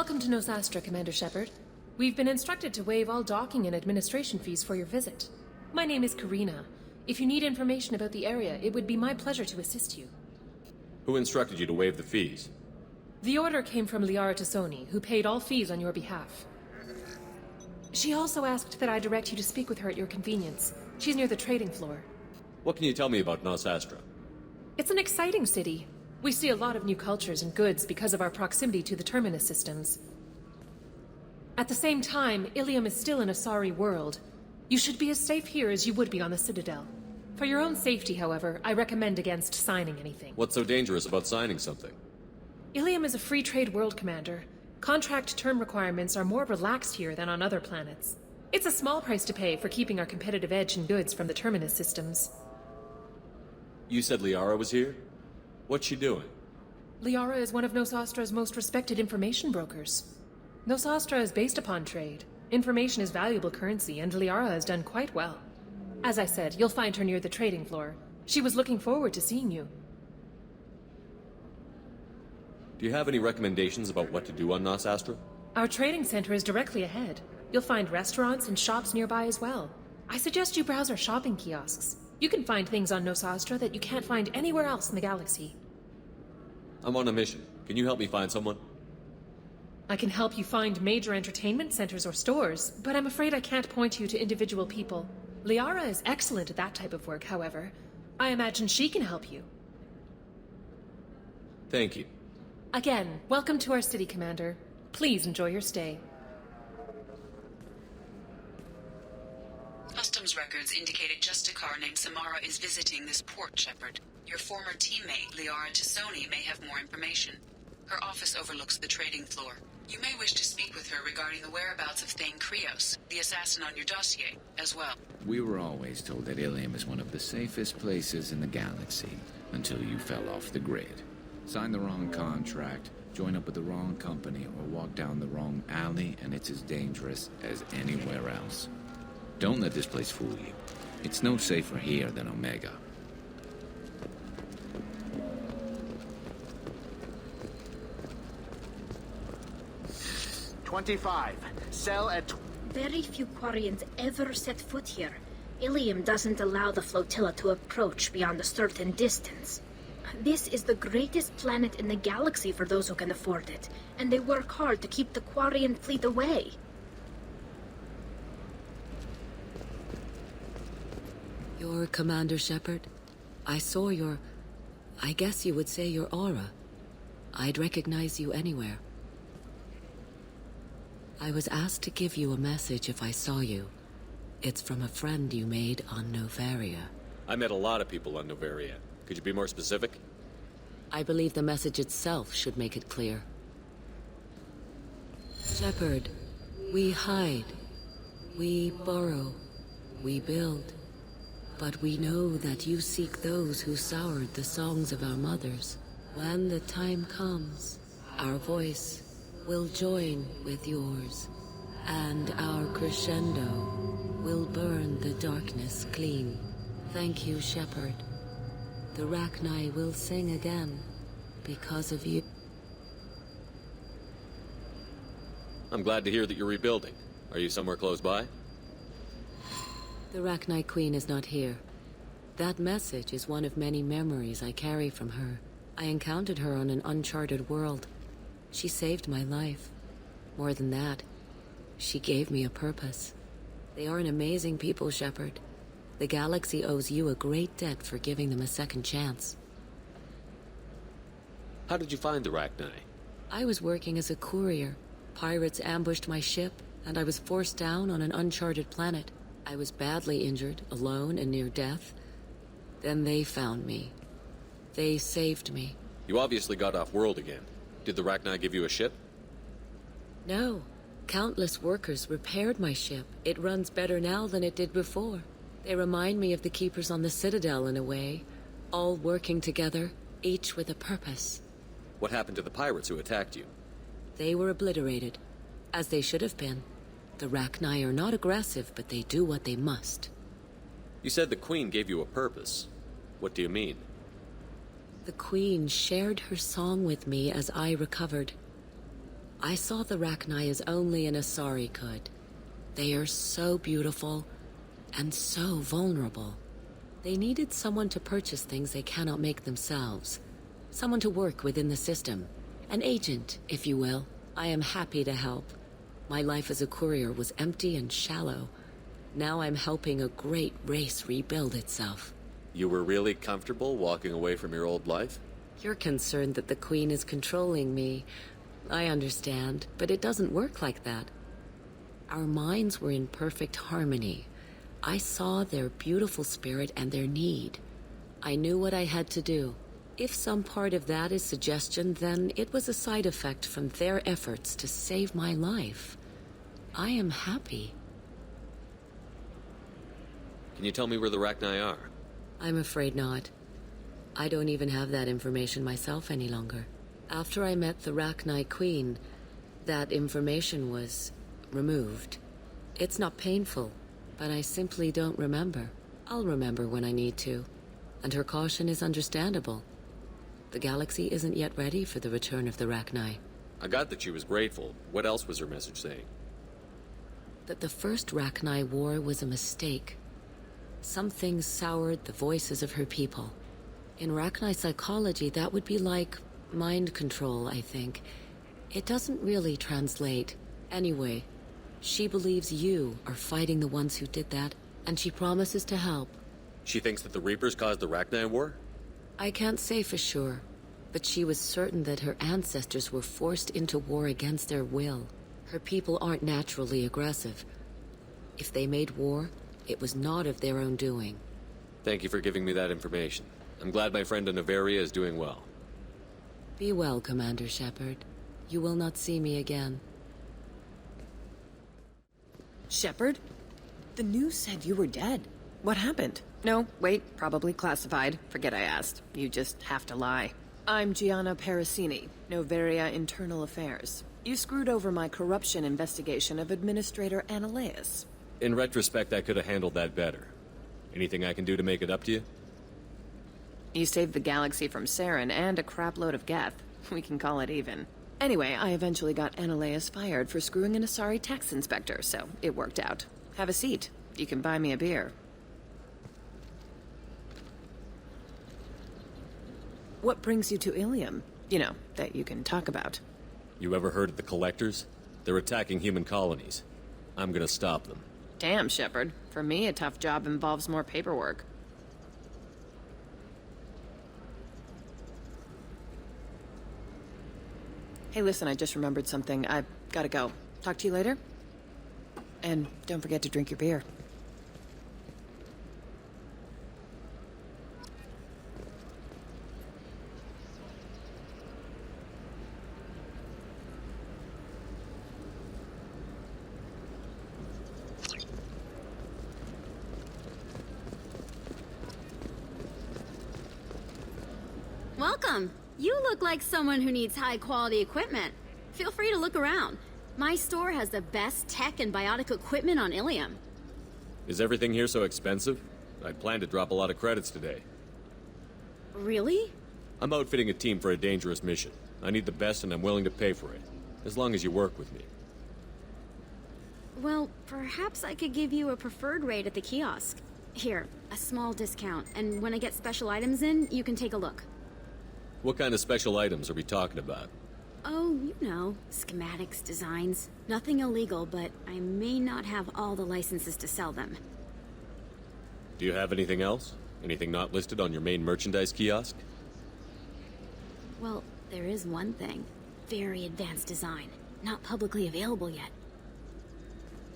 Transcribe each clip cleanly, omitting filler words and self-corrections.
Welcome to Nosastra, Commander Shepard. We've been instructed to waive all docking and administration fees for your visit. My name is Karina. If you need information about the area, it would be my pleasure to assist you. Who instructed you to waive the fees? The order came from Liara Tassoni, who paid all fees on your behalf. She also asked that I direct you to speak with her at your convenience. She's near the trading floor. What can you tell me about Nosastra? It's an exciting city. We see a lot of new cultures and goods because of our proximity to the Terminus systems. At the same time, Illium is still in a sorry world. You should be as safe here as you would be on the Citadel. For your own safety, however, I recommend against signing anything. What's so dangerous about signing something? Illium is a free trade world, Commander. Contract term requirements are more relaxed here than on other planets. It's a small price to pay for keeping our competitive edge in goods from the Terminus systems. You said Liara was here? What's she doing? Liara is one of Nosastra's most respected information brokers. Nosastra is based upon trade. Information is valuable currency, and Liara has done quite well. As I said, you'll find her near the trading floor. She was looking forward to seeing you. Do you have any recommendations about what to do on Nosastra? Our trading center is directly ahead. You'll find restaurants and shops nearby as well. I suggest you browse our shopping kiosks. You can find things on Nosastra that you can't find anywhere else in the galaxy. I'm on a mission. Can you help me find someone? I can help you find major entertainment centers or stores, but I'm afraid I can't point you to individual people. Liara is excellent at that type of work, however. I imagine she can help you. Thank you. Again, welcome to our city, Commander. Please enjoy your stay. Customs records indicated just a car named Samara is visiting this port, Shepard. Your former teammate, Liara Tassoni, may have more information. Her office overlooks the trading floor. You may wish to speak with her regarding the whereabouts of Thane Krios, the assassin on your dossier, as well. We were always told that Illium is one of the safest places in the galaxy, until you fell off the grid. Signed the wrong contract, join up with the wrong company, or walk down the wrong alley, and it's as dangerous as anywhere else. Don't let this place fool you. It's no safer here than Omega. $25. Sell at... Very few Quarians ever set foot here. Illium doesn't allow the flotilla to approach beyond a certain distance. This is the greatest planet in the galaxy for those who can afford it, and they work hard to keep the Quarian fleet away. You're Commander Shepard? I saw your... I guess you would say your aura. I'd recognize you anywhere. I was asked to give you a message if I saw you. It's from a friend you made on Novaria. I met a lot of people on Novaria. Could you be more specific? I believe the message itself should make it clear. Shepard, we hide. We borrow. We build. But we know that you seek those who soured the songs of our mothers. When the time comes, our voice will join with yours, and our crescendo will burn the darkness clean. Thank you, Shepard. The Rachni will sing again because of you. I'm glad to hear that you're rebuilding. Are you somewhere close by? The Rachni Queen is not here. That message is one of many memories I carry from her. I encountered her on an uncharted world. She saved my life. More than that, she gave me a purpose. They are an amazing people, Shepard. The galaxy owes you a great debt for giving them a second chance. How did you find the Rachni? I was working as a courier. Pirates ambushed my ship, and I was forced down on an uncharted planet. I was badly injured, alone and near death. Then they found me. They saved me. You obviously got off world again. Did the Rachni give you a ship? No. Countless workers repaired my ship. It runs better now than it did before. They remind me of the Keepers on the Citadel in a way. All working together, each with a purpose. What happened to the pirates who attacked you? They were obliterated, as they should have been. The Rachni are not aggressive, but they do what they must. You said the Queen gave you a purpose. What do you mean? The Queen shared her song with me as I recovered. I saw the Rachni as only an Asari could. They are so beautiful and so vulnerable. They needed someone to purchase things they cannot make themselves. Someone to work within the system. An agent, if you will. I am happy to help. My life as a courier was empty and shallow. Now I'm helping a great race rebuild itself. You were really comfortable walking away from your old life? You're concerned that the Queen is controlling me. I understand, but it doesn't work like that. Our minds were in perfect harmony. I saw their beautiful spirit and their need. I knew what I had to do. If some part of that is suggestion, then it was a side effect from their efforts to save my life. I am happy. Can you tell me where the Rachni are? I'm afraid not. I don't even have that information myself any longer. After I met the Rachni Queen, that information was removed. It's not painful, but I simply don't remember. I'll remember when I need to. And her caution is understandable. The galaxy isn't yet ready for the return of the Rachni. I got that she was grateful. What else was her message saying? That the first Rachni war was a mistake. Something soured the voices of her people. In Rachni psychology, that would be like mind control, I think. It doesn't really translate. Anyway, she believes you are fighting the ones who did that, and she promises to help. She thinks that the Reapers caused the Rachni war? I can't say for sure, but she was certain that her ancestors were forced into war against their will. Her people aren't naturally aggressive. If they made war, it was not of their own doing. Thank you for giving me that information. I'm glad my friend in Noveria is doing well. Be well, Commander Shepard. You will not see me again. Shepard? The news said you were dead. What happened? No, wait, probably classified. Forget I asked. You just have to lie. I'm Gianna Parasini, Noveria Internal Affairs. You screwed over my corruption investigation of Administrator Annaleus. In retrospect, I could have handled that better. Anything I can do to make it up to you? You saved the galaxy from Saren and a crapload of Geth. We can call it even. Anyway, I eventually got Annaleus fired for screwing an Asari tax inspector, so it worked out. Have a seat. You can buy me a beer. What brings you to Illium? You know, that you can talk about. You ever heard of the Collectors? They're attacking human colonies. I'm gonna stop them. Damn, Shepard. For me, a tough job involves more paperwork. Hey, listen, I just remembered something. I've gotta go. Talk to you later? And don't forget to drink your beer. Welcome. You look like someone who needs high-quality equipment. Feel free to look around. My store has the best tech and biotic equipment on Illium. Is everything here so expensive? I plan to drop a lot of credits today. Really? I'm outfitting a team for a dangerous mission. I need the best and I'm willing to pay for it. As long as you work with me. Well, perhaps I could give you a preferred rate at the kiosk. Here, a small discount, and when I get special items in, you can take a look. What kind of special items are we talking about? Oh, you know, schematics, designs. Nothing illegal, but I may not have all the licenses to sell them. Do you have anything else? Anything not listed on your main merchandise kiosk? Well, there is one thing. Very advanced design. Not publicly available yet.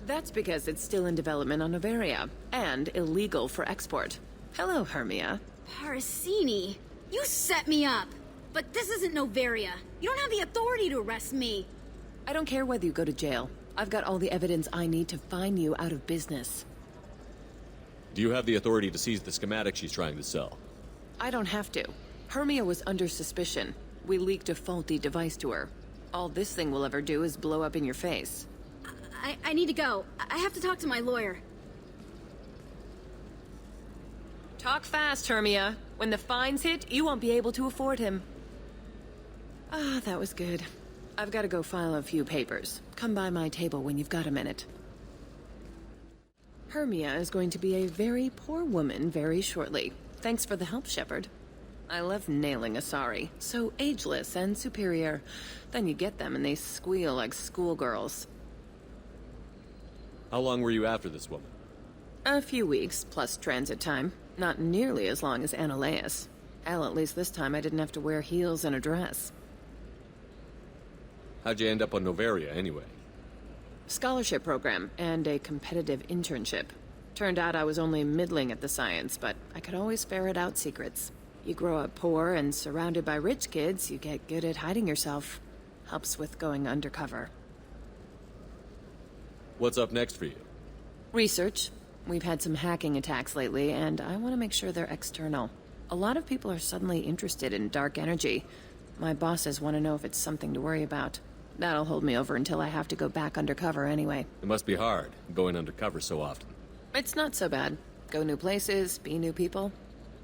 That's because it's still in development on Noveria, and illegal for export. Hello, Hermia. Parasini! You set me up! But this isn't Noveria. You don't have the authority to arrest me. I don't care whether you go to jail. I've got all the evidence I need to find you out of business. Do you have the authority to seize the schematic she's trying to sell? I don't have to. Hermia was under suspicion. We leaked a faulty device to her. All this thing will ever do is blow up in your face. I need to go. I have to talk to my lawyer. Talk fast, Hermia. When the fines hit, you won't be able to afford him. Ah, that was good. I've got to go file a few papers. Come by my table when you've got a minute. Hermia is going to be a very poor woman very shortly. Thanks for the help, Shepard. I love nailing Asari. So ageless and superior. Then you get them and they squeal like schoolgirls. How long were you after this woman? A few weeks, plus transit time. Not nearly as long as Annaleus. Hell, at least this time I didn't have to wear heels and a dress. How'd you end up on Noveria, anyway? Scholarship program and a competitive internship. Turned out I was only middling at the science, but I could always ferret out secrets. You grow up poor and surrounded by rich kids, you get good at hiding yourself. Helps with going undercover. What's up next for you? Research. We've had some hacking attacks lately, and I want to make sure they're external. A lot of people are suddenly interested in dark energy. My bosses want to know if it's something to worry about. That'll hold me over until I have to go back undercover anyway. It must be hard, going undercover so often. It's not so bad. Go new places, be new people.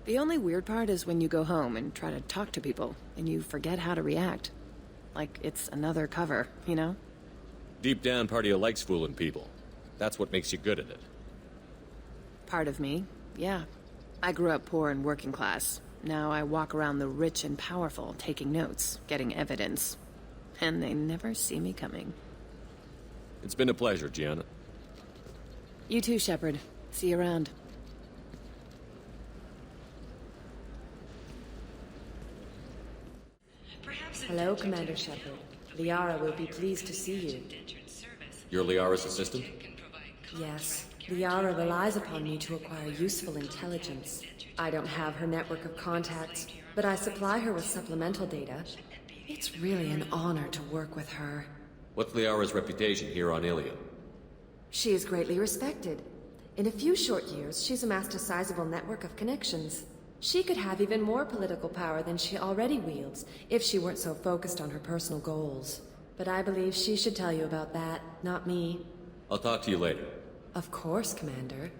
The only weird part is when you go home and try to talk to people, and you forget how to react. Like it's another cover, you know? Deep down, part of you likes fooling people. That's what makes you good at it. Part of me, yeah. I grew up poor and working class. Now I walk around the rich and powerful, taking notes, getting evidence. And they never see me coming. It's been a pleasure, Gianna. You too, Shepard. See you around. Hello, Commander Shepard. Liara will be pleased to see you. You're Liara's assistant? Yes. Liara relies upon me to acquire useful intelligence. I don't have her network of contacts, but I supply her with supplemental data. It's really an honor to work with her. What's Liara's reputation here on Illium? She is greatly respected. In a few short years, she's amassed a sizable network of connections. She could have even more political power than she already wields, if she weren't so focused on her personal goals. But I believe she should tell you about that, not me. I'll talk to you later. Of course, Commander.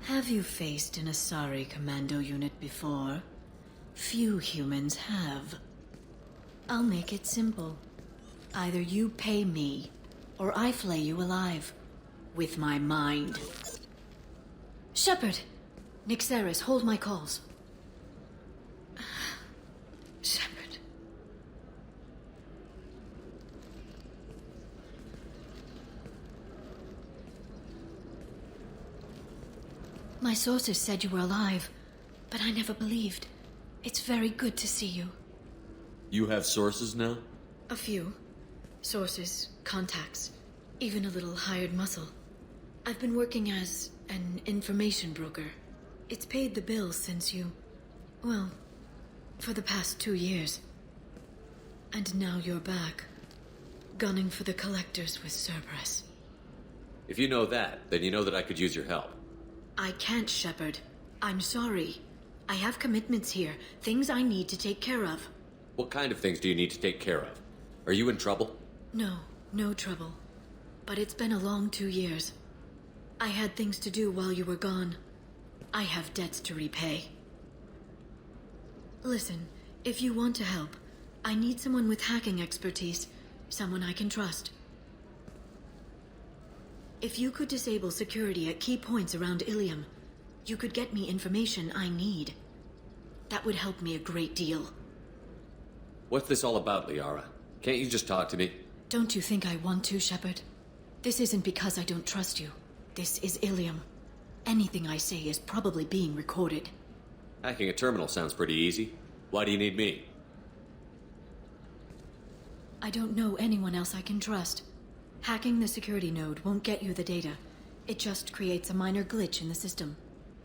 Have you faced an Asari commando unit before? Few humans have. I'll make it simple. Either you pay me, or I flay you alive. With my mind. Shepard! Nixeris, hold my calls. Shepard. My sources said you were alive, but I never believed. It's very good to see you. You have sources now? A few. Sources, contacts, even a little hired muscle. I've been working as an information broker. It's paid the bills since you... well, for the past 2 years. And now you're back, gunning for the collectors with Cerberus. If you know that, then you know that I could use your help. I can't, Shepard. I'm sorry. I have commitments here, things I need to take care of. What kind of things do you need to take care of? Are you in trouble? No, no trouble. But it's been a long 2 years. I had things to do while you were gone. I have debts to repay. Listen, if you want to help, I need someone with hacking expertise, someone I can trust. If you could disable security at key points around Illium, you could get me information I need. That would help me a great deal. What's this all about, Liara? Can't you just talk to me? Don't you think I want to, Shepard? This isn't because I don't trust you. This is Illium. Anything I say is probably being recorded. Hacking a terminal sounds pretty easy. Why do you need me? I don't know anyone else I can trust. Hacking the security node won't get you the data. It just creates a minor glitch in the system.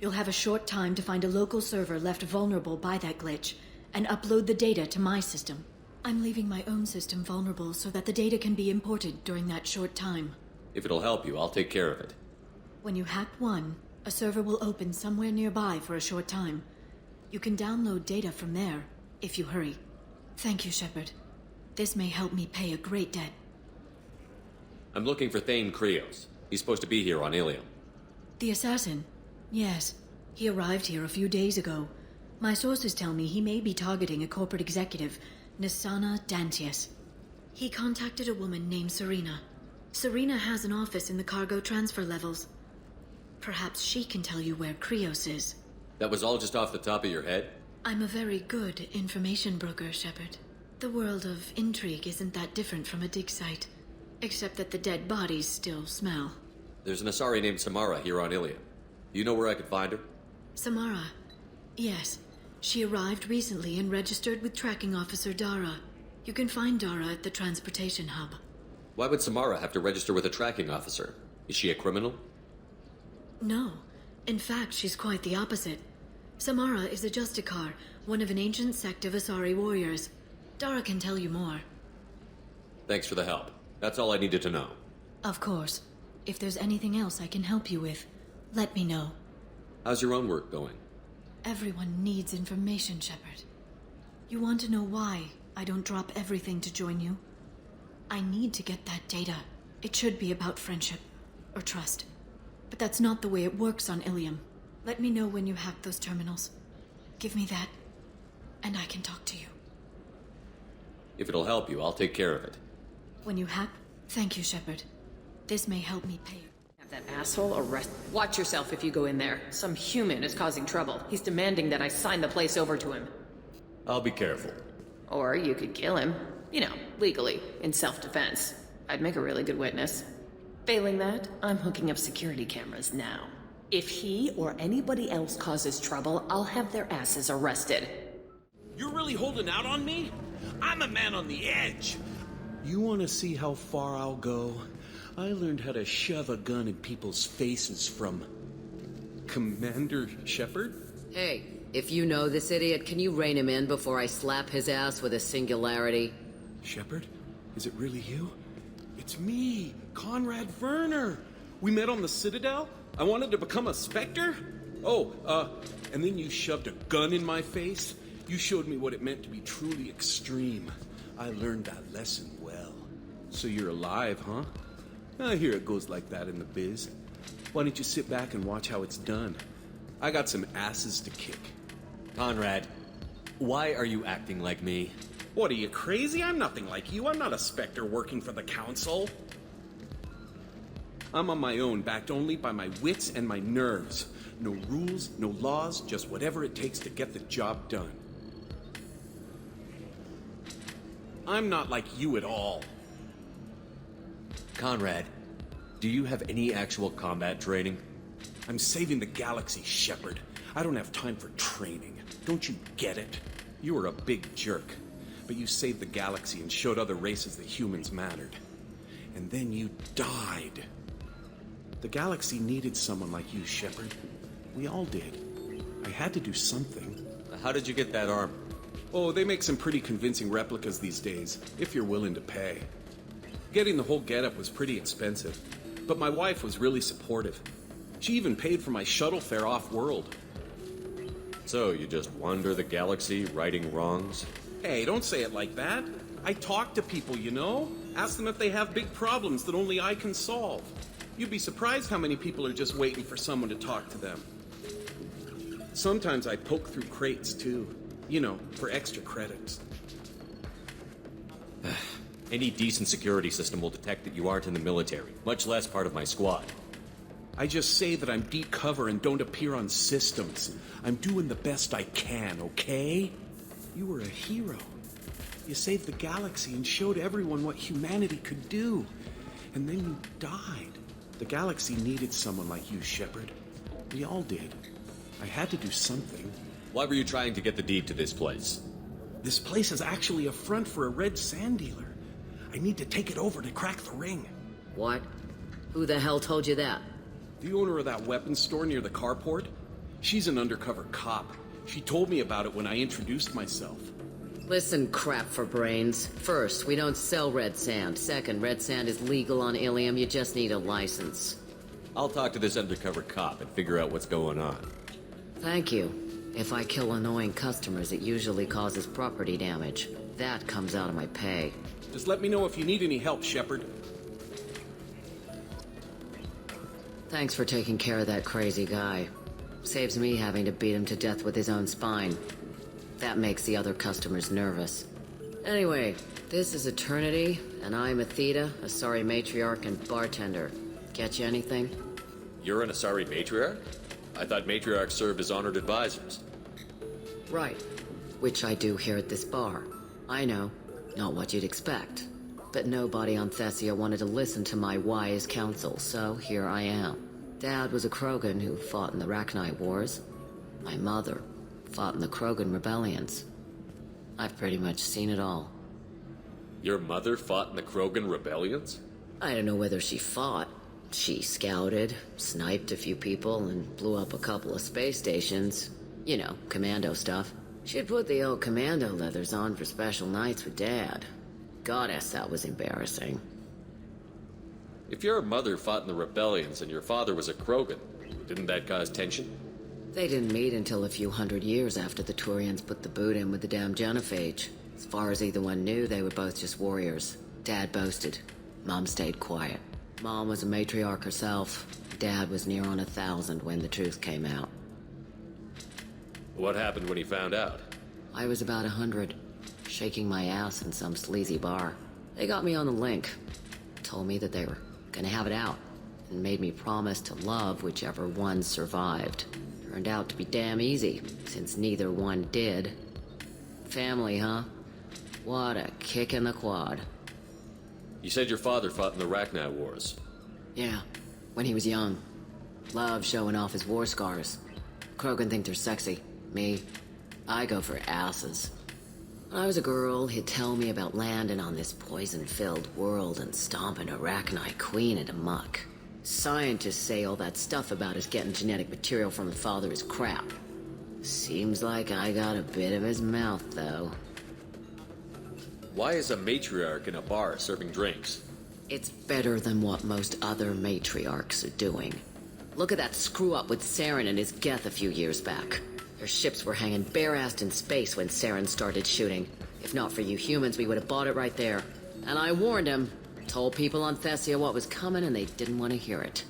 You'll have a short time to find a local server left vulnerable by that glitch, and upload the data to my system. I'm leaving my own system vulnerable so that the data can be imported during that short time. If it'll help you, I'll take care of it. When you hack one, a server will open somewhere nearby for a short time. You can download data from there, if you hurry. Thank you, Shepard. This may help me pay a great debt. I'm looking for Thane Krios. He's supposed to be here on Illium. The assassin? Yes. He arrived here a few days ago. My sources tell me he may be targeting a corporate executive, Nisana Dantius. He contacted a woman named Serena. Serena has an office in the cargo transfer levels. Perhaps she can tell you where Krios is. That was all just off the top of your head? I'm a very good information broker, Shepard. The world of intrigue isn't that different from a dig site, except that the dead bodies still smell. There's an Asari named Samara here on Illium. Do you know where I could find her? Samara. Yes. She arrived recently and registered with tracking officer Dara. You can find Dara at the transportation hub. Why would Samara have to register with a tracking officer? Is she a criminal? No. In fact, she's quite the opposite. Samara is a Justicar, one of an ancient sect of Asari warriors. Dara can tell you more. Thanks for the help. That's all I needed to know. Of course. If there's anything else I can help you with, let me know. How's your own work going? Everyone needs information, Shepard. You want to know why I don't drop everything to join you? I need to get that data. It should be about friendship or trust. But that's not the way it works on Illium. Let me know when you hack those terminals. Give me that, and I can talk to you. If it'll help you, I'll take care of it. When you hack, thank you, Shepard. This may help me pay you. Have that asshole arrested. Watch yourself if you go in there. Some human is causing trouble. He's demanding that I sign the place over to him. I'll be careful. Or you could kill him. You know, legally, in self-defense. I'd make a really good witness. Failing that, I'm hooking up security cameras now. If he or anybody else causes trouble, I'll have their asses arrested. You're really holding out on me? I'm a man on the edge. You want to see how far I'll go? I learned how to shove a gun in people's faces from Commander Shepard? Hey, if you know this idiot, can you rein him in before I slap his ass with a singularity? Shepard? Is it really you? It's me, Conrad Werner. We met on the Citadel? I wanted to become a Spectre? And then you shoved a gun in my face? You showed me what it meant to be truly extreme. I learned that lesson well. So you're alive, huh? I hear it goes like that in the biz. Why don't you sit back and watch how it's done? I got some asses to kick. Conrad, why are you acting like me? What, are you crazy? I'm nothing like you. I'm not a Spectre working for the Council. I'm on my own, backed only by my wits and my nerves. No rules, no laws, just whatever it takes to get the job done. I'm not like you at all. Conrad, do you have any actual combat training? I'm saving the galaxy, Shepard. I don't have time for training. Don't you get it? You were a big jerk, but you saved the galaxy and showed other races that humans mattered. And then you died. The galaxy needed someone like you, Shepard. We all did. I had to do something. How did you get that armor? Oh, they make some pretty convincing replicas these days, if you're willing to pay. Getting the whole getup was pretty expensive, but my wife was really supportive. She even paid for my shuttle fare off-world. So, you just wander the galaxy, righting wrongs? Hey, don't say it like that. I talk to people, you know? Ask them if they have big problems that only I can solve. You'd be surprised how many people are just waiting for someone to talk to them. Sometimes I poke through crates, too. You know, for extra credits. Any decent security system will detect that you aren't in the military, much less part of my squad. I just say that I'm deep cover and don't appear on systems. I'm doing the best I can, okay? You were a hero. You saved the galaxy and showed everyone what humanity could do. And then you died. The galaxy needed someone like you, Shepard. We all did. I had to do something. Why were you trying to get the deed to this place? This place is actually a front for a red sand dealer. I need to take it over to crack the ring. What? Who the hell told you that? The owner of that weapons store near the carport. She's an undercover cop. She told me about it when I introduced myself. Listen, crap for brains. First, we don't sell red sand. Second, red sand is legal on Illium. You just need a license. I'll talk to this undercover cop and figure out what's going on. Thank you. If I kill annoying customers, it usually causes property damage. That comes out of my pay. Just let me know if you need any help, Shepard. Thanks for taking care of that crazy guy. Saves me having to beat him to death with his own spine. That makes the other customers nervous. Anyway, this is Eternity, and I'm Athena, Asari matriarch and bartender. Get you anything? You're an Asari matriarch? I thought matriarchs served as honored advisors. Right. Which I do here at this bar. I know. Not what you'd expect. But nobody on Thessia wanted to listen to my wise counsel, so here I am. Dad was a Krogan who fought in the Rachni Wars. My mother fought in the Krogan rebellions. I've pretty much seen it all. Your mother fought in the Krogan rebellions? I don't know whether she fought. She scouted, sniped a few people, and blew up a couple of space stations. You know, commando stuff. She'd put the old commando leathers on for special nights with Dad. Goddess, that was embarrassing. If your mother fought in the rebellions and your father was a Krogan, didn't that cause tension? They didn't meet until a few hundred years after the Turians put the boot in with the damn genophage. As far as either one knew, they were both just warriors. Dad boasted. Mom stayed quiet. Mom was a matriarch herself. Dad was near on 1,000 when the truth came out. What happened when he found out? I was about 100, shaking my ass in some sleazy bar. They got me on the link. Told me that they were gonna have it out, and made me promise to love whichever one survived. Turned out to be damn easy, since neither one did. Family, huh? What a kick in the quad. You said your father fought in the Rachni Wars. Yeah, when he was young. Loved showing off his war scars. Krogan think they're sexy. Me, I go for asses. When I was a girl, he'd tell me about landing on this poison-filled world and stomping a Rachni queen into muck. Scientists say all that stuff about us getting genetic material from the father is crap. Seems like I got a bit of his mouth, though. Why is a matriarch in a bar serving drinks? It's better than what most other matriarchs are doing. Look at that screw-up with Saren and his Geth a few years back. Their ships were hanging bare-assed in space when Saren started shooting. If not for you humans, we would have bought it right there. And I warned him. Told people on Thessia what was coming, and they didn't want to hear it.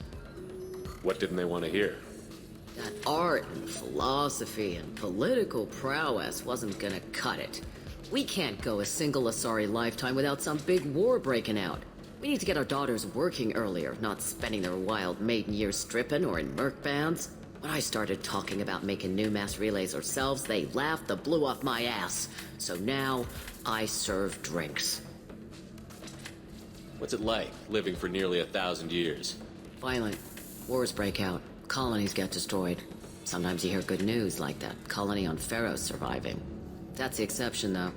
What didn't they want to hear? That art and philosophy and political prowess wasn't gonna cut it. We can't go a single Asari lifetime without some big war breaking out. We need to get our daughters working earlier, not spending their wild maiden years stripping or in merc bands. When I started talking about making new mass relays ourselves, they laughed the blue off my ass. So now, I serve drinks. What's it like, living for nearly 1,000 years? Violent. Wars break out. Colonies get destroyed. Sometimes you hear good news, like that colony on Pharaoh surviving. That's the exception, though.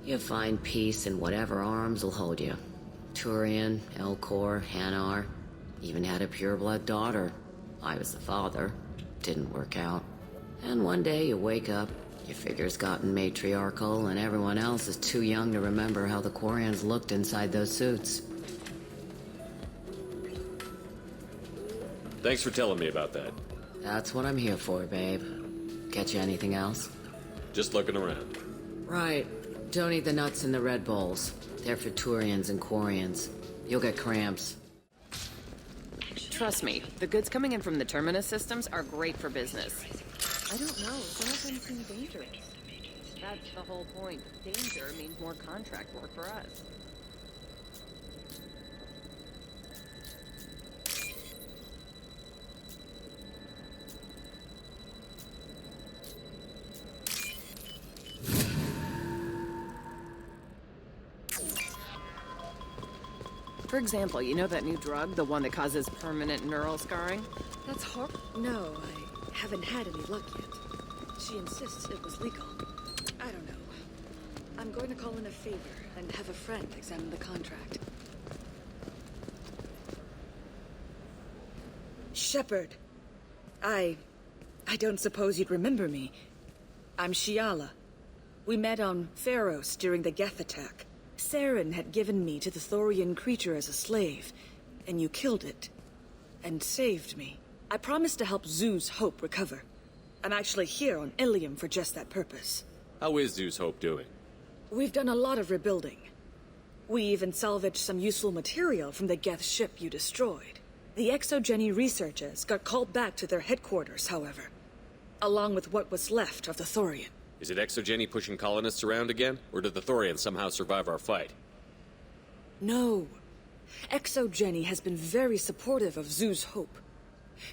You find peace in whatever arms will hold you. Turian, Elcor, Hanar. Even had a pureblood daughter. I was the father. Didn't work out. And one day you wake up, your figure's gotten matriarchal, and everyone else is too young to remember how the Quarians looked inside those suits. Thanks for telling me about that. That's what I'm here for, babe. Get you anything else? Just looking around. Right. Don't eat the nuts in the Red Bowls. They're for Turians and Quarians. You'll get cramps. Trust me, the goods coming in from the Terminus systems are great for business. I don't know, some of them seem dangerous. That's the whole point. Danger means more contract work for us. For example, you know that new drug, the one that causes permanent neural scarring? That's No, I haven't had any luck yet. She insists it was legal. I don't know. I'm going to call in a favor and have a friend examine the contract. Shepard. I don't suppose you'd remember me. I'm Shiala. We met on Pharos during the Geth attack. Saren had given me to the Thorian creature as a slave, and you killed it. And saved me. I promised to help Zeus Hope recover. I'm actually here on Illium for just that purpose. How is Zeus Hope doing? We've done a lot of rebuilding. We even salvaged some useful material from the Geth ship you destroyed. The exogeny researchers got called back to their headquarters, however. along with what was left of the Thorian. Is it Exogeny pushing colonists around again? Or did the Thorians somehow survive our fight? No. Exogeny has been very supportive of Zoo's hope.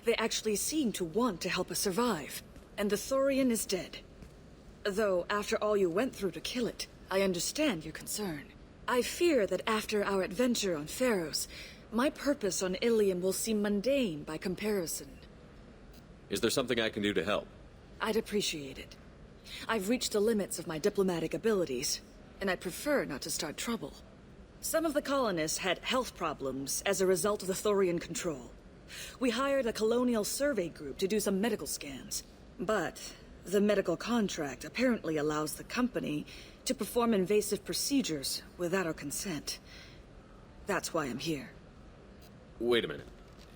They actually seem to want to help us survive, and the Thorian is dead. Though, after all you went through to kill it, I understand your concern. I fear that after our adventure on Pharos, my purpose on Illium will seem mundane by comparison. Is there something I can do to help? I'd appreciate it. I've reached the limits of my diplomatic abilities, and I prefer not to start trouble. Some of the colonists had health problems as a result of the Thorian control. We hired a colonial survey group to do some medical scans, but the medical contract apparently allows the company to perform invasive procedures without our consent. That's why I'm here. Wait a minute.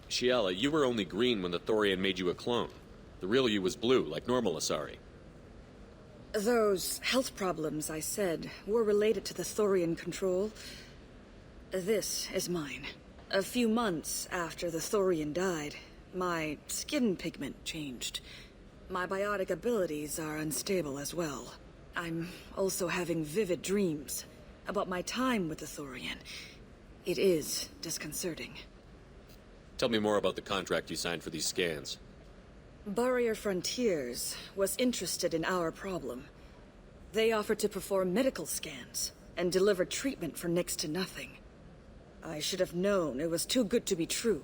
Shiala, you were only green when the Thorian made you a clone. The real you was blue, like normal Asari. Those health problems I said were related to the Thorian control. This is mine. A few months after the Thorian died, my skin pigment changed. My biotic abilities are unstable as well. I'm also having vivid dreams about my time with the Thorian. It is disconcerting. Tell me more about the contract you signed for these scans. Barrier Frontiers was interested in our problem. They offered to perform medical scans and deliver treatment for next to nothing. I should have known it was too good to be true,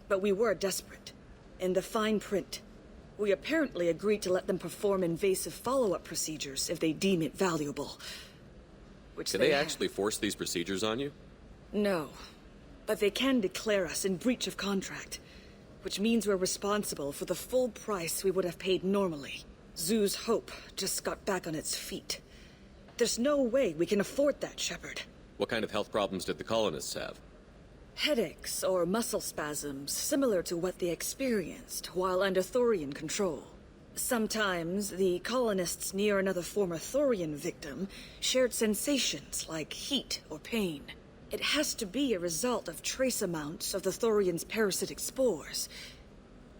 but we were desperate. In the fine print, we apparently agreed to let them perform invasive follow-up procedures if they deem it valuable. Can they actually force these procedures on you? No, but they can declare us in breach of contract, which means we're responsible for the full price we would have paid normally. Zoo's hope just got back on its feet. There's no way we can afford that, Shepard. What kind of health problems did the colonists have? Headaches or muscle spasms similar to what they experienced while under Thorian control. Sometimes the colonists near another former Thorian victim shared sensations like heat or pain. It has to be a result of trace amounts of the Thorian's parasitic spores.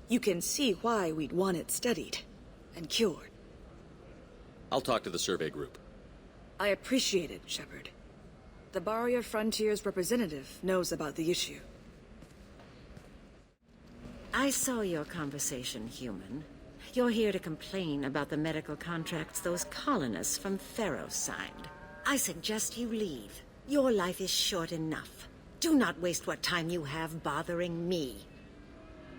You can see why we'd want it studied and cured. I'll talk to the survey group. I appreciate it, Shepard. The Barrier Frontiers representative knows about the issue. I saw your conversation, human. You're here to complain about the medical contracts those colonists from Pharos signed. I suggest you leave. Your life is short enough. Do not waste what time you have bothering me.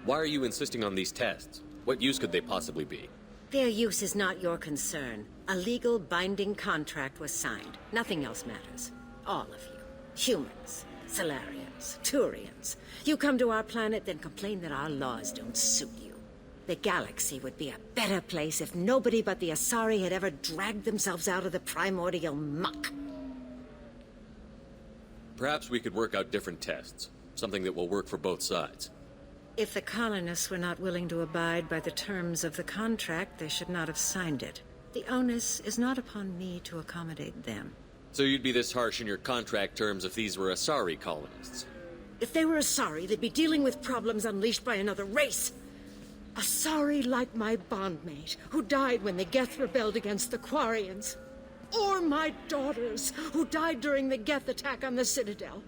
Why are you insisting on these tests? What use could they possibly be? Their use is not your concern. A legal binding contract was signed. Nothing else matters. All of you. Humans, Solarians, Turians. You come to our planet, then complain that our laws don't suit you. The galaxy would be a better place if nobody but the Asari had ever dragged themselves out of the primordial muck. Perhaps we could work out different tests. Something that will work for both sides. If the colonists were not willing to abide by the terms of the contract, they should not have signed it. The onus is not upon me to accommodate them. So you'd be this harsh in your contract terms if these were Asari colonists? If they were Asari, they'd be dealing with problems unleashed by another race. Asari like my bondmate, who died when the Geth rebelled against the Quarians. Or my daughters, who died during the Geth attack on the Citadel.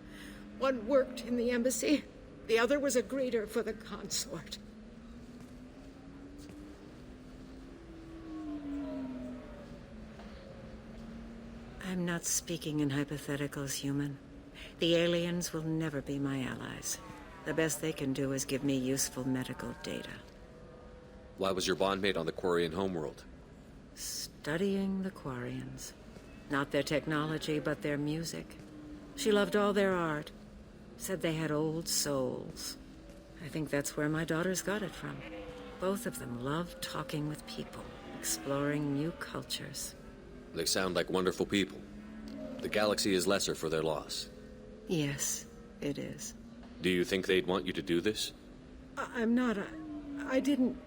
One worked in the embassy, the other was a greeter for the consort. I'm not speaking in hypotheticals, human. The aliens will never be my allies. The best they can do is give me useful medical data. Why was your bondmate on the Quarian homeworld? Studying the Quarians. Not their technology, but their music. She loved all their art. Said they had old souls. I think that's where my daughters got it from. Both of them loved talking with people, exploring new cultures. They sound like wonderful people. The galaxy is lesser for their loss. Yes, it is. Do you think they'd want you to do this? I'm not. I didn't.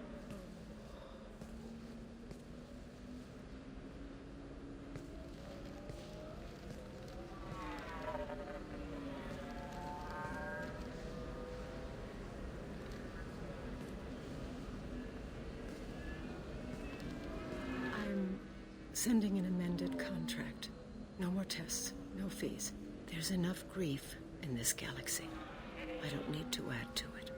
sending an amended contract. No more tests, no fees. There's enough grief in this galaxy. I don't need to add to it.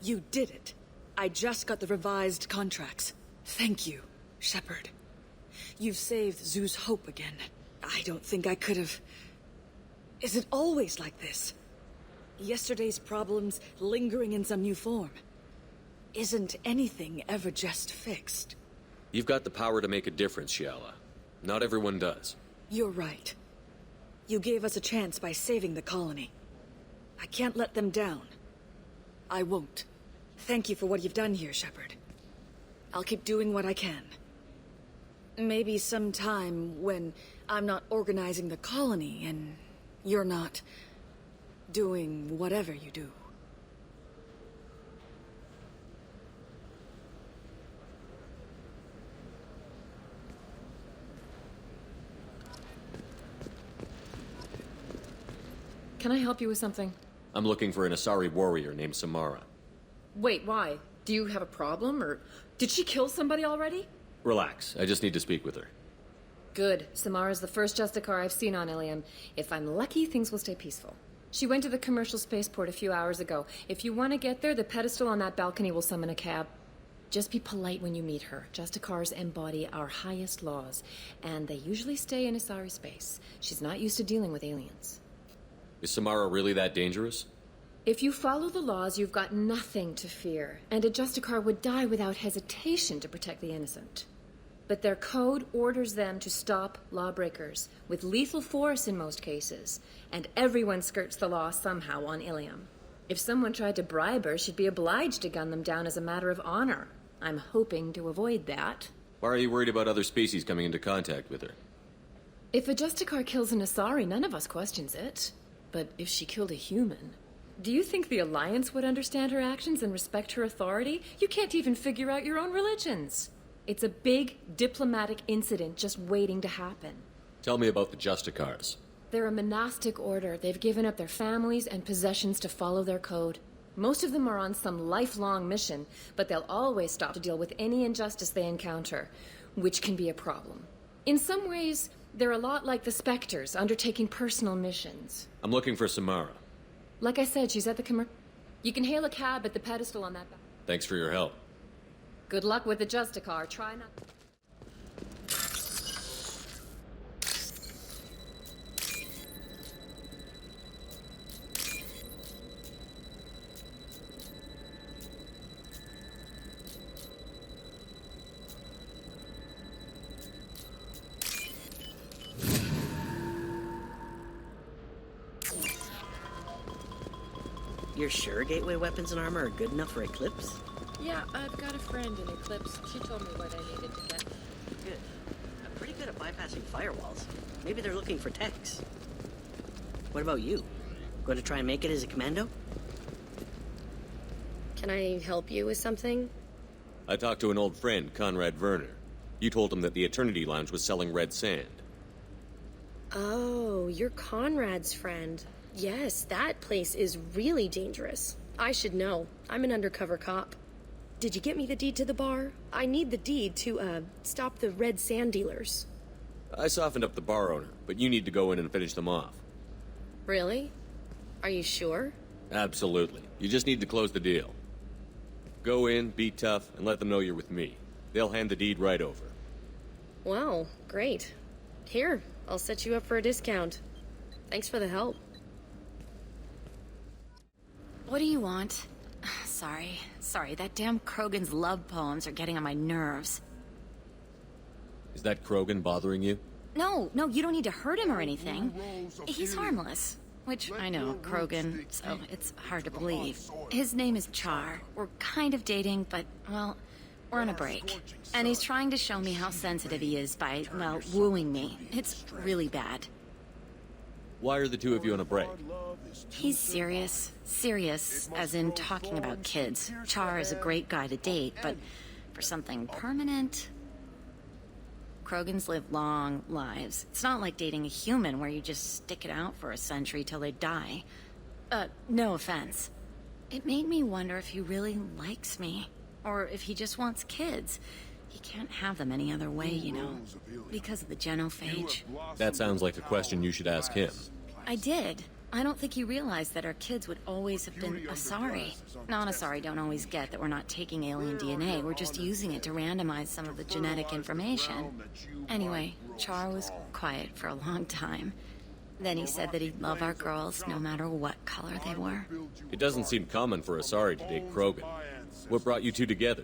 You did it. I just got the revised contracts. Thank you, Shepard. You've saved Zoo's hope again. I don't think I could have... Is it always like this? Yesterday's problems lingering in some new form. Isn't anything ever just fixed? You've got the power to make a difference, Shiala. Not everyone does. You're right. You gave us a chance by saving the colony. I can't let them down. I won't. Thank you for what you've done here, Shepard. I'll keep doing what I can. Maybe sometime when I'm not organizing the colony and you're not doing whatever you do. Can I help you with something? I'm looking for an Asari warrior named Samara. Wait, why? Do you have a problem, or did she kill somebody already? Relax, I just need to speak with her. Good. Samara's the first Justicar I've seen on Illium. If I'm lucky, things will stay peaceful. She went to the commercial spaceport a few hours ago. If you want to get there, the pedestal on that balcony will summon a cab. Just be polite when you meet her. Justicars embody our highest laws, and they usually stay in Asari space. She's not used to dealing with aliens. Is Samara really that dangerous? If you follow the laws, you've got nothing to fear, and a Justicar would die without hesitation to protect the innocent. But their code orders them to stop lawbreakers, with lethal force in most cases, and everyone skirts the law somehow on Illium. If someone tried to bribe her, she'd be obliged to gun them down as a matter of honor. I'm hoping to avoid that. Why are you worried about other species coming into contact with her? If a Justicar kills an Asari, none of us questions it. But if she killed a human... Do you think the Alliance would understand her actions and respect her authority? You can't even figure out your own religions. It's a big diplomatic incident just waiting to happen. Tell me about the Justicars. They're a monastic order. They've given up their families and possessions to follow their code. Most of them are on some lifelong mission, but they'll always stop to deal with any injustice they encounter, which can be a problem. In some ways, they're a lot like the Spectres, undertaking personal missions. I'm looking for Samara. Like I said, she's at the You can hail a cab at the pedestal on that... Thanks for your help. Good luck with the Justicar. Try not... You're sure gateway weapons and armor are good enough for Eclipse? Yeah, I've got a friend in Eclipse. She told me what I needed to get. Good. I'm pretty good at bypassing firewalls. Maybe they're looking for techs. What about you? Going to try and make it as a commando? Can I help you with something? I talked to an old friend, Conrad Werner. You told him that the Eternity Lounge was selling red sand. Oh, you're Conrad's friend. Yes, that place is really dangerous. I should know. I'm an undercover cop. Did you get me the deed to the bar? I need the deed to, stop the red sand dealers. I softened up the bar owner, but you need to go in and finish them off. Really? Are you sure? Absolutely. You just need to close the deal. Go in, be tough, and let them know you're with me. They'll hand the deed right over. Wow, great. Here, I'll set you up for a discount. Thanks for the help. What do you want? Sorry, that damn Krogan's love poems are getting on my nerves. Is that Krogan bothering you? No, you don't need to hurt him or anything. He's harmless. Which, I know, Krogan, so it's hard to believe. His name is Char. We're kind of dating, but, well, we're on a break. And he's trying to show me how sensitive he is by, well, wooing me. It's really bad. Why are the two of you on a break? He's serious. Serious, as in talking about kids. Char is a great guy to date, but for something permanent... Krogans live long lives. It's not like dating a human where you just stick it out for a century till they die. No offense. It made me wonder if he really likes me, or if he just wants kids. He can't have them any other way, you know. Because of the genophage. That sounds like a question you should ask him. I did. I don't think he realized that our kids would always have been Asari. Non-Asari don't always get that we're not taking alien DNA, we're just using it to randomize some of the genetic information. Anyway, Char was quiet for a long time. Then he said that he'd love our girls no matter what color they were. It doesn't seem common for Asari to date Krogan. What brought you two together?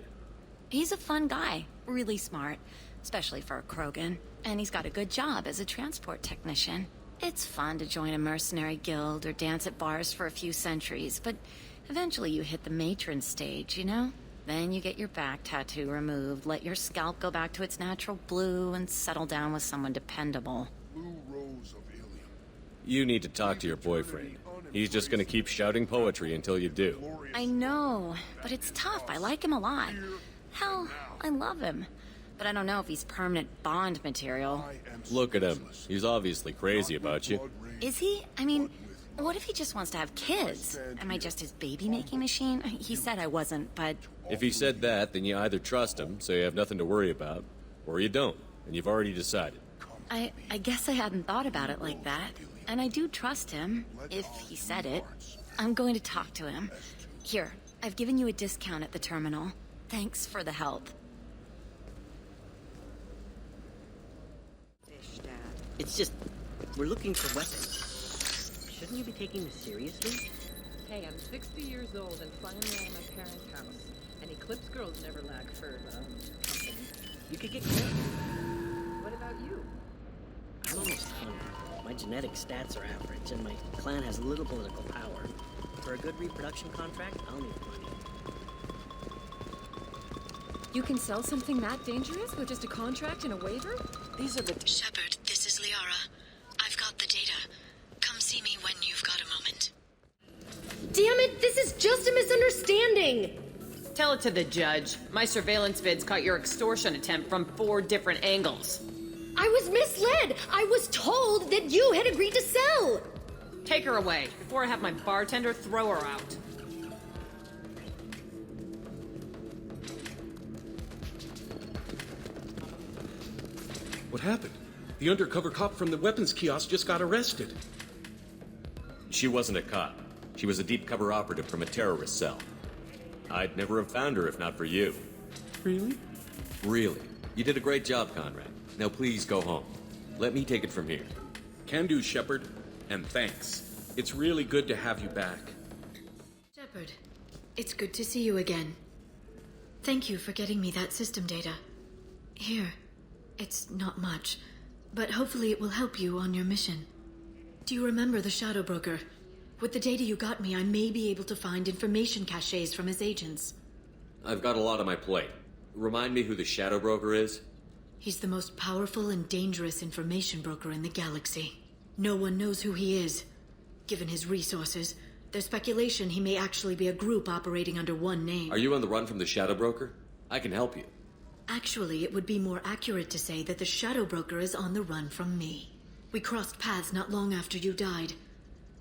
He's a fun guy, really smart, especially for a Krogan. And he's got a good job as a transport technician. It's fun to join a mercenary guild or dance at bars for a few centuries, but eventually you hit the matron stage, you know? Then you get your back tattoo removed, let your scalp go back to its natural blue, and settle down with someone dependable. You need to talk to your boyfriend. He's just gonna keep shouting poetry until you do. I know, but it's tough. I like him a lot. Hell, I love him. But I don't know if he's permanent Bond material. Look at him. He's obviously crazy about you. Is he? I mean, what if he just wants to have kids? Am I just his baby-making machine? He said I wasn't, but... If he said that, then you either trust him, so you have nothing to worry about, or you don't, and you've already decided. I guess I hadn't thought about it like that. And I do trust him, if he said it. I'm going to talk to him. Here, I've given you a discount at the terminal. Thanks for the help. It's just, we're looking for weapons. Shouldn't you be taking this seriously? Hey, I'm 60 years old and finally out of my parents' house. And Eclipse girls never lack for, company. You could get killed. What about you? I'm almost 100. My genetic stats are average, and my clan has little political power. For a good reproduction contract, I'll need money. You can sell something that dangerous with just a contract and a waiver? These are the... Shepard, this is Liara. I've got the data. Come see me when you've got a moment. Damn it, this is just a misunderstanding! Tell it to the judge. My surveillance vids caught your extortion attempt from 4 different angles. I was misled! I was told that you had agreed to sell! Take her away, before I have my bartender throw her out. What happened? The undercover cop from the weapons kiosk just got arrested. She wasn't a cop. She was a deep cover operative from a terrorist cell. I'd never have found her if not for you. Really? Really. You did a great job, Conrad. Now please go home. Let me take it from here. Can do, Shepard. And thanks. It's really good to have you back. Shepard, it's good to see you again. Thank you for getting me that system data. Here, it's not much, but hopefully it will help you on your mission. Do you remember the Shadow Broker? With the data you got me, I may be able to find information caches from his agents. I've got a lot on my plate. Remind me who the Shadow Broker is? He's the most powerful and dangerous information broker in the galaxy. No one knows who he is. Given his resources, there's speculation he may actually be a group operating under one name. Are you on the run from the Shadow Broker? I can help you. Actually, it would be more accurate to say that the Shadow Broker is on the run from me. We crossed paths not long after you died.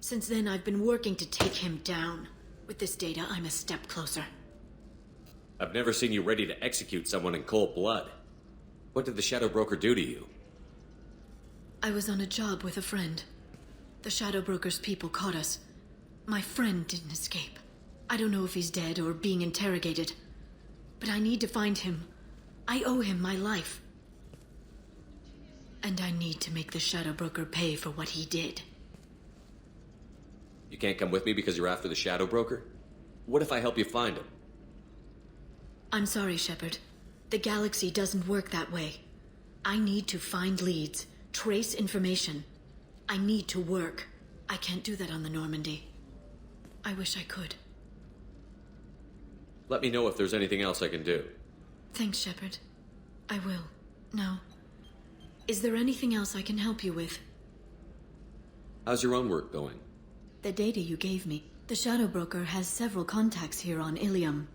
Since then, I've been working to take him down. With this data, I'm a step closer. I've never seen you ready to execute someone in cold blood. What did the Shadow Broker do to you? I was on a job with a friend. The Shadow Broker's people caught us. My friend didn't escape. I don't know if he's dead or being interrogated. But I need to find him. I owe him my life. And I need to make the Shadow Broker pay for what he did. You can't come with me because you're after the Shadow Broker? What if I help you find him? I'm sorry, Shepard. The galaxy doesn't work that way. I need to find leads, trace information. I need to work. I can't do that on the Normandy. I wish I could. Let me know if there's anything else I can do. Thanks, Shepard. I will. Now, is there anything else I can help you with? How's your own work going? The data you gave me. The Shadow Broker has several contacts here on Illium.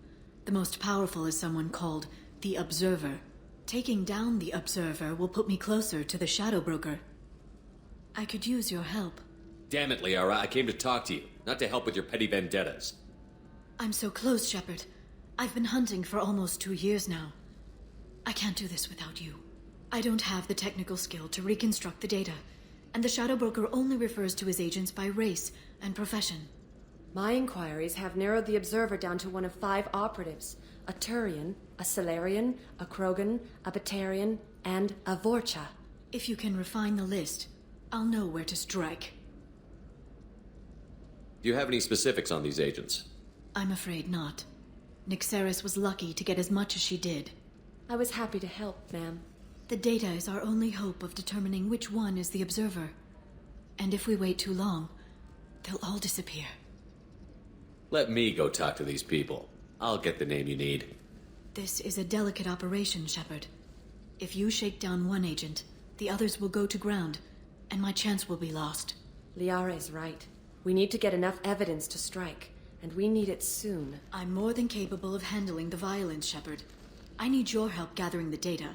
The most powerful is someone called the Observer. Taking down the Observer will put me closer to the Shadow Broker. I could use your help. Damn it, Liara, I came to talk to you, not to help with your petty vendettas. I'm so close, Shepard. I've been hunting for almost 2 years now. I can't do this without you. I don't have the technical skill to reconstruct the data, and the Shadow Broker only refers to his agents by race and profession. My inquiries have narrowed the Observer down to one of 5 operatives. A Turian, a Salarian, a Krogan, a Batarian, and a Vorcha. If you can refine the list, I'll know where to strike. Do you have any specifics on these agents? I'm afraid not. Nyxeris was lucky to get as much as she did. I was happy to help, ma'am. The data is our only hope of determining which one is the Observer. And if we wait too long, they'll all disappear. Let me go talk to these people. I'll get the name you need. This is a delicate operation, Shepard. If you shake down one agent, the others will go to ground, and my chance will be lost. Liara is right. We need to get enough evidence to strike, and we need it soon. I'm more than capable of handling the violence, Shepard. I need your help gathering the data.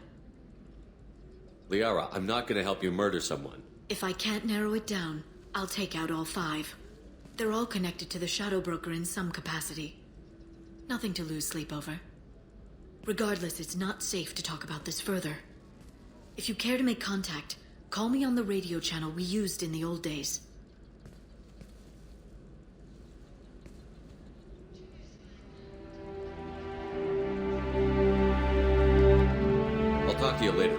Liara, I'm not gonna help you murder someone. If I can't narrow it down, I'll take out all 5. They're all connected to the Shadow Broker in some capacity. Nothing to lose sleep over. Regardless, it's not safe to talk about this further. If you care to make contact, call me on the radio channel we used in the old days. I'll talk to you later.